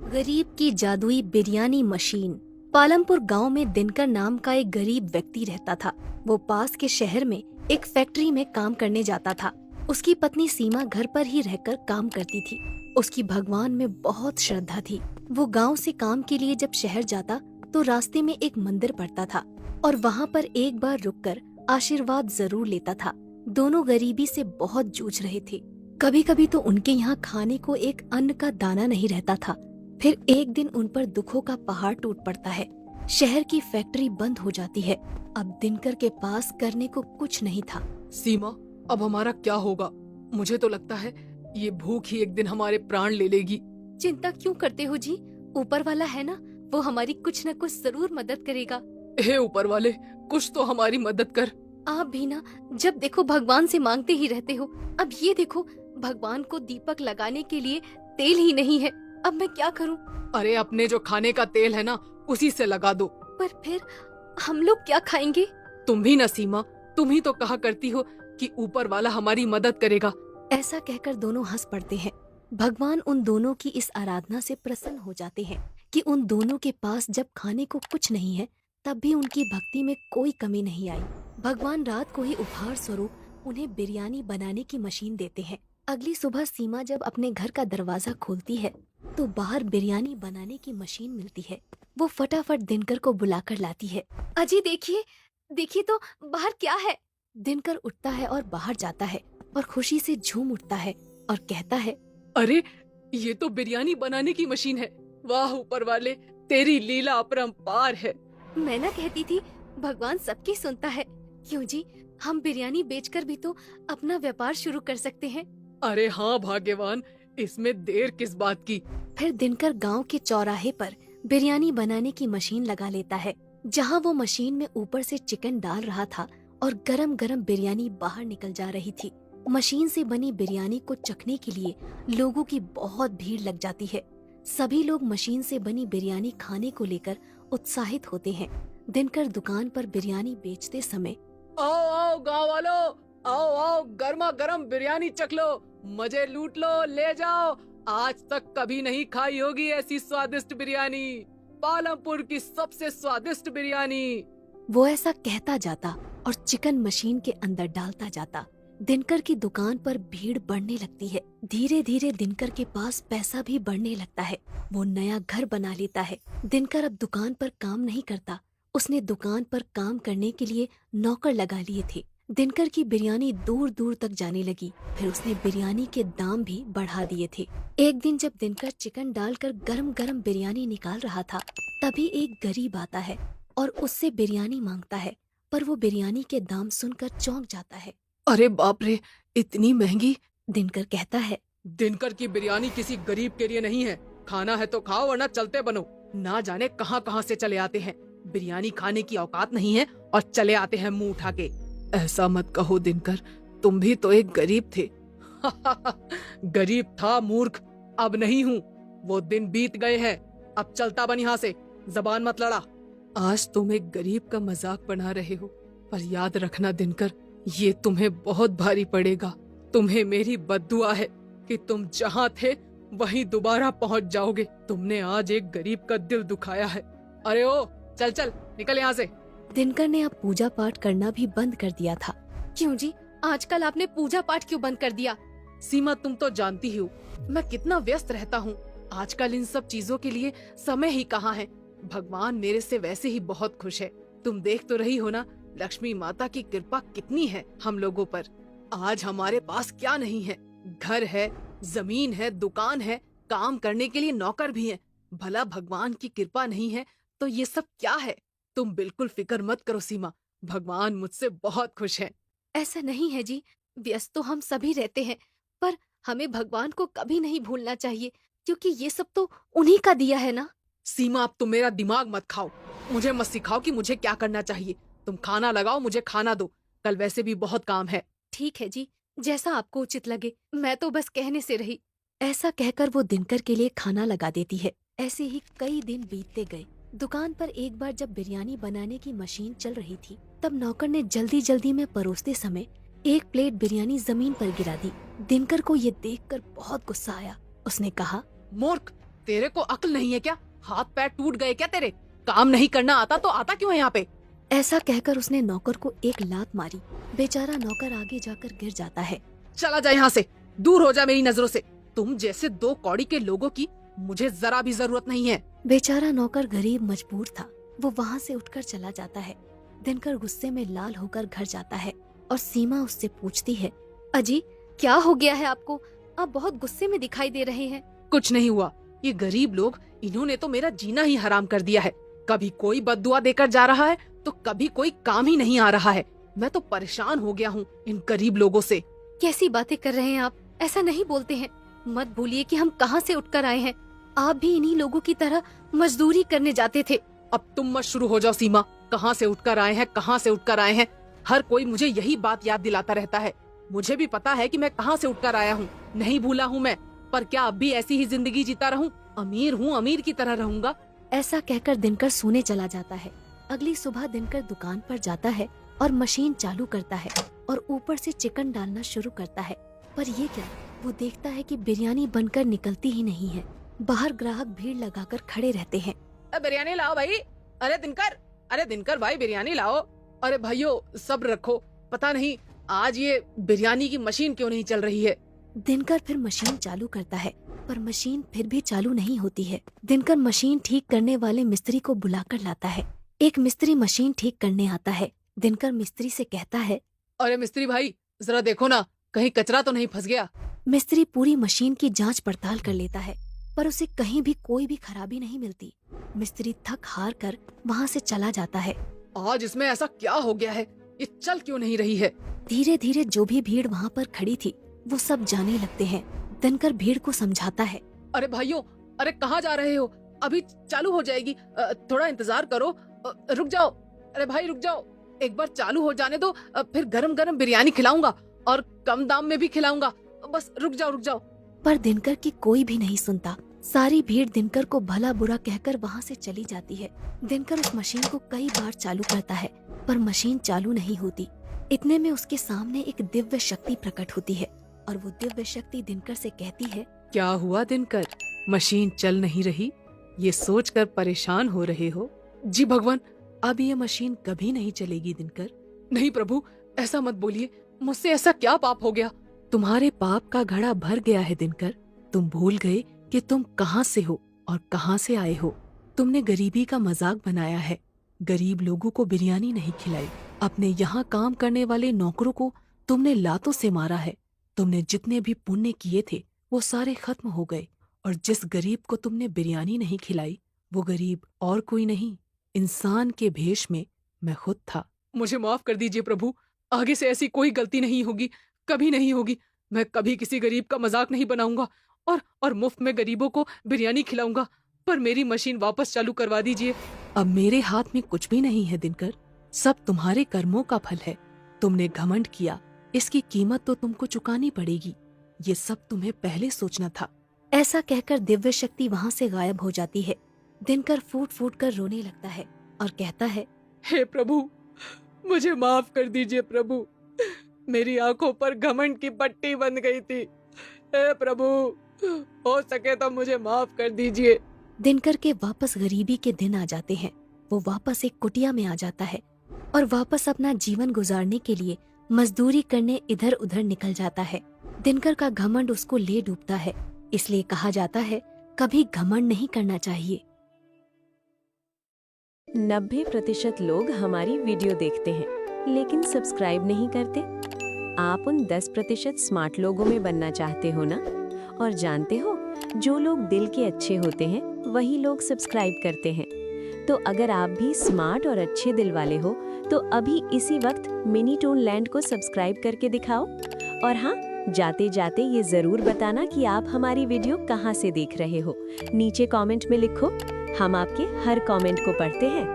गरीब की जादुई बिरयानी मशीन। पालमपुर गांव में दिनकर नाम का एक गरीब व्यक्ति रहता था। वो पास के शहर में एक फैक्ट्री में काम करने जाता था। उसकी पत्नी सीमा घर पर ही रहकर काम करती थी। उसकी भगवान में बहुत श्रद्धा थी। वो गांव से काम के लिए जब शहर जाता तो रास्ते में एक मंदिर पड़ता था और वहाँ पर एक बार रुककर आशीर्वाद जरूर लेता था। दोनों गरीबी से बहुत जूझ रहे थे। कभी कभी तो उनके यहाँ खाने को एक अन्न का दाना नहीं रहता था। फिर एक दिन उन पर दुखों का पहाड़ टूट पड़ता है। शहर की फैक्ट्री बंद हो जाती है। अब दिनकर के पास करने को कुछ नहीं था। सीमा, अब हमारा क्या होगा? मुझे तो लगता है ये भूख ही एक दिन हमारे प्राण ले लेगी। चिंता क्यों करते हो जी? ऊपर वाला है ना, वो हमारी कुछ न कुछ जरूर मदद करेगा। हे ऊपर वाले, कुछ तो हमारी मदद कर। आप भी ना जब देखो भगवान से मांगते ही रहते हो। अब ये देखो, भगवान को दीपक लगाने के लिए तेल ही नहीं है। अब मैं क्या करूं? अरे अपने जो खाने का तेल है ना, उसी से लगा दो। पर फिर हम लोग क्या खाएंगे? तुम भी ना सीमा, तुम ही तो कहा करती हो कि ऊपर वाला हमारी मदद करेगा। ऐसा कहकर दोनों हंस पड़ते हैं। भगवान उन दोनों की इस आराधना से प्रसन्न हो जाते हैं कि उन दोनों के पास जब खाने को कुछ नहीं है तब भी उनकी भक्ति में कोई कमी नहीं आई। भगवान रात को ही उपहार स्वरूप उन्हें बिरयानी बनाने की मशीन देते हैं। अगली सुबह सीमा जब अपने घर का दरवाजा खोलती है तो बाहर बिरयानी बनाने की मशीन मिलती है। वो फटाफट दिनकर को बुलाकर लाती है। अजी देखिए, देखिए तो बाहर क्या है। दिनकर उठता है और बाहर जाता है और खुशी से झूम उठता है और कहता है, अरे ये तो बिरयानी बनाने की मशीन है। वाह ऊपर वाले, तेरी लीला अपरंपार है। मैं ना कहती थी भगवान सबकी सुनता है। क्यों जी, हम बिरयानी बेचकर भी तो अपना व्यापार शुरू कर सकते हैं। अरे हाँ भाग्यवान, इसमें देर किस बात की। फिर दिनकर गांव के चौराहे पर बिरयानी बनाने की मशीन लगा लेता है। जहां वो मशीन में ऊपर से चिकन डाल रहा था और गरम गरम बिरयानी बाहर निकल जा रही थी। मशीन से बनी बिरयानी को चखने के लिए लोगों की बहुत भीड़ लग जाती है। सभी लोग मशीन से बनी बिरयानी खाने को लेकर उत्साहित होते हैं। दिनकर दुकान पर बिरयानी बेचते समय, आओ आओ गाँव वालों, आओ आओ गर्मा गर्म बिरयानी चख लो, मजे लूट लो, ले जाओ। आज तक कभी नहीं खाई होगी ऐसी स्वादिष्ट बिरयानी, पालमपुर की सबसे स्वादिष्ट बिरयानी। वो ऐसा कहता जाता और चिकन मशीन के अंदर डालता जाता। दिनकर की दुकान पर भीड़ बढ़ने लगती है। धीरे धीरे दिनकर के पास पैसा भी बढ़ने लगता है। वो नया घर बना लेता है। दिनकर अब दुकान पर काम नहीं करता। उसने दुकान पर काम करने के लिए नौकर लगा लिए थे। दिनकर की बिरयानी दूर दूर तक जाने लगी। फिर उसने बिरयानी के दाम भी बढ़ा दिए थे। एक दिन जब दिनकर चिकन डालकर गरम गरम बिरयानी निकाल रहा था, तभी एक गरीब आता है और उससे बिरयानी मांगता है। पर वो बिरयानी के दाम सुनकर चौंक जाता है। अरे बाप रे, इतनी महंगी। दिनकर कहता है, दिनकर की बिरयानी किसी गरीब के लिए नहीं है। खाना है तो खाओ वरना चलते बनो। ना जाने कहां कहां से चले आते हैं। बिरयानी खाने की औकात नहीं है और चले आते हैं मुंह उठा के। ऐसा मत कहो दिनकर, तुम भी तो एक गरीब थे। गरीब था मूर्ख, अब नहीं हूँ। वो दिन बीत गए हैं। अब चलता बन यहाँ से, जबान मत लड़ा। आज तुम एक गरीब का मजाक बना रहे हो, पर याद रखना दिनकर, ये तुम्हें बहुत भारी पड़ेगा। तुम्हें मेरी बद्दुआ है कि तुम जहाँ थे वहीं दोबारा पहुँच जाओगे। तुमने आज एक गरीब का दिल दुखाया है। अरे ओ, चल चल निकल यहाँ से। दिनकर ने अब पूजा पाठ करना भी बंद कर दिया था। क्यों जी, आजकल आपने पूजा पाठ क्यों बंद कर दिया? सीमा, तुम तो जानती हो मैं कितना व्यस्त रहता हूँ। आजकल इन सब चीजों के लिए समय ही कहाँ है। भगवान मेरे से वैसे ही बहुत खुश है। तुम देख तो रही हो ना, लक्ष्मी माता की कृपा कितनी है हम लोगों पर। आज हमारे पास क्या नहीं है? घर है, जमीन है, दुकान है, काम करने के लिए नौकर भी है। भला भगवान की कृपा नहीं है तो ये सब क्या है? तुम बिल्कुल फिक्र मत करो सीमा, भगवान मुझसे बहुत खुश है। ऐसा नहीं है जी, व्यस्त तो हम सभी रहते हैं, पर हमें भगवान को कभी नहीं भूलना चाहिए, क्योंकि ये सब तो उन्हीं का दिया है ना। सीमा, अब तुम मेरा दिमाग मत खाओ। मुझे मत सिखाओ कि मुझे क्या करना चाहिए। तुम खाना लगाओ, मुझे खाना दो। कल वैसे भी बहुत काम है। ठीक है जी, जैसा आपको उचित लगे। मैं तो बस कहने से रही। ऐसा कहकर वो दिनकर के लिए खाना लगा देती है। ऐसे ही कई दिन बीतते गए। दुकान पर एक बार जब बिरयानी बनाने की मशीन चल रही थी, तब नौकर ने जल्दी जल्दी में परोसते समय एक प्लेट बिरयानी जमीन पर गिरा दी। दिनकर को ये देखकर बहुत गुस्सा आया। उसने कहा, मूर्ख, तेरे को अक्ल नहीं है क्या? हाथ पैर टूट गए क्या तेरे? काम नहीं करना आता तो आता क्यों है यहाँ पे? ऐसा कहकर उसने नौकर को एक लात मारी। बेचारा नौकर आगे जाकर गिर जाता है। चला जा यहाँ से, दूर हो जा मेरी नजरों से। तुम जैसे दो कौड़ी के लोगों की मुझे जरा भी जरूरत नहीं है। बेचारा नौकर गरीब मजबूर था, वो वहाँ से उठकर चला जाता है। दिनकर गुस्से में लाल होकर घर जाता है और सीमा उससे पूछती है, अजी क्या हो गया है आपको? आप बहुत गुस्से में दिखाई दे रहे हैं। कुछ नहीं हुआ, ये गरीब लोग, इन्होंने तो मेरा जीना ही हराम कर दिया है। कभी कोई बद्दुआ देकर जा रहा है तो कभी कोई काम ही नहीं आ रहा है। मैं तो परेशान हो गया हूँ इन गरीब लोगों से। कैसी बातें कर रहे हैं आप? ऐसा नहीं बोलते हैं। मत भूलिए कि हम कहाँ से उठकर आए हैं। आप भी इन्हीं लोगों की तरह मजदूरी करने जाते थे। अब तुम मत शुरू हो जाओ सीमा। कहाँ से उठकर आए हैं, कहाँ से उठकर आए हैं? हर कोई मुझे यही बात याद दिलाता रहता है। मुझे भी पता है कि मैं कहाँ से उठकर आया हूँ, नहीं भूला हूँ मैं। पर क्या अब भी ऐसी ही जिंदगी जीता रहूं? अमीर हूँ, अमीर की तरह रहूंगा। ऐसा कहकर दिनकर सोने चला जाता है। अगली सुबह दिनकर दुकान पर जाता है और मशीन चालू करता है और ऊपर से चिकन डालना शुरू करता है। पर ये क्या, वो देखता है कि बिरयानी बनकर निकलती ही नहीं है। बाहर ग्राहक भीड़ लगाकर खड़े रहते हैं। बिरयानी लाओ भाई। अरे दिनकर भाई बिरयानी लाओ। अरे भाइयों सब्र रखो, पता नहीं आज ये बिरयानी की मशीन क्यों नहीं चल रही है। दिनकर फिर मशीन चालू करता है पर मशीन फिर भी चालू नहीं होती है। दिनकर मशीन ठीक करने वाले मिस्त्री को बुलाकर लाता है। एक मिस्त्री मशीन ठीक करने आता है। दिनकर मिस्त्री से कहता है, अरे मिस्त्री भाई जरा देखो ना, कहीं कचरा तो नहीं फंस गया। मिस्त्री पूरी मशीन की जांच पड़ताल कर लेता है पर उसे कहीं भी कोई भी खराबी नहीं मिलती। मिस्त्री थक हार कर वहाँ से चला जाता है। आज इसमें ऐसा क्या हो गया है, ये चल क्यों नहीं रही है? धीरे धीरे जो भी भीड़ वहाँ पर खड़ी थी वो सब जाने लगते हैं। दिनकर भीड़ को समझाता है, अरे भाइयों, अरे कहाँ जा रहे हो? अभी चालू हो जाएगी, थोड़ा इंतजार करो। रुक जाओ, अरे भाई रुक जाओ, एक बार चालू हो जाने दो, फिर गरम गरम बिरयानी खिलाऊंगा और कम दाम में भी खिलाऊंगा। बस रुक जाओ। पर दिनकर की कोई भी नहीं सुनता। सारी भीड़ दिनकर को भला बुरा कहकर वहाँ से चली जाती है। दिनकर उस मशीन को कई बार चालू करता है पर मशीन चालू नहीं होती। इतने में उसके सामने एक दिव्य शक्ति प्रकट होती है और वो दिव्य शक्ति दिनकर से कहती है, क्या हुआ दिनकर, मशीन चल नहीं रही? ये सोचकर परेशान हो रहे हो? जी भगवान, अब ये मशीन कभी नहीं चलेगी दिनकर। नहीं प्रभु, ऐसा मत बोलिए, मुझसे ऐसा क्या पाप हो गया? तुम्हारे पाप का घड़ा भर गया है दिनकर। तुम भूल गए कि तुम कहाँ से हो और कहाँ से आए हो। तुमने गरीबी का मजाक बनाया है, गरीब लोगों को बिरयानी नहीं खिलाई। अपने यहाँ काम करने वाले नौकरों को तुमने लातों से मारा है। तुमने जितने भी पुण्य किए थे वो सारे खत्म हो गए और जिस गरीब को तुमने बिरयानी नहीं खिलाई वो गरीब और कोई नहीं, इंसान के भेष में मैं खुद था। मुझे माफ कर दीजिए प्रभु, आगे से ऐसी कोई गलती नहीं होगी, कभी नहीं होगी। मैं कभी किसी गरीब का मजाक नहीं बनाऊंगा और मुफ्त में गरीबों को बिरयानी खिलाऊंगा। पर मेरी मशीन वापस चालू करवा दीजिए। अब मेरे हाथ में कुछ भी नहीं है दिनकर, सब तुम्हारे कर्मों का फल है। तुमने घमंड किया, इसकी कीमत तो तुमको चुकानी पड़ेगी। ये सब तुम्हें पहले सोचना था। ऐसा कहकर दिव्य शक्ति वहाँ से गायब हो जाती है। दिनकर फूट फूट कर रोने लगता है और कहता है, हे प्रभु, मुझे माफ कर दीजिए प्रभु, मेरी आंखों पर घमंड की पट्टी बंध गई थी। हे प्रभु, हो सके तो मुझे माफ कर दीजिए। दिनकर के वापस गरीबी के दिन आ जाते हैं। वो वापस एक कुटिया में आ जाता है और वापस अपना जीवन गुजारने के लिए मजदूरी करने इधर उधर निकल जाता है। दिनकर का घमंड उसको ले डूबता है, इसलिए कहा जाता है कभी घमंड नहीं करना चाहिए। 90% लोग हमारी वीडियो देखते हैं लेकिन सब्सक्राइब नहीं करते। आप उन 10% स्मार्ट लोगों में बनना चाहते हो ना? और जानते हो, जो लोग दिल के अच्छे होते हैं वही लोग सब्सक्राइब करते हैं। तो अगर आप भी स्मार्ट और अच्छे दिल वाले हो तो अभी इसी वक्त मिनी टोन लैंड को सब्सक्राइब करके दिखाओ। और हाँ, जाते जाते ये जरूर बताना कि आप हमारी वीडियो कहाँ से देख रहे हो। नीचे कमेंट में लिखो, हम आपके हर कमेंट को पढ़ते हैं।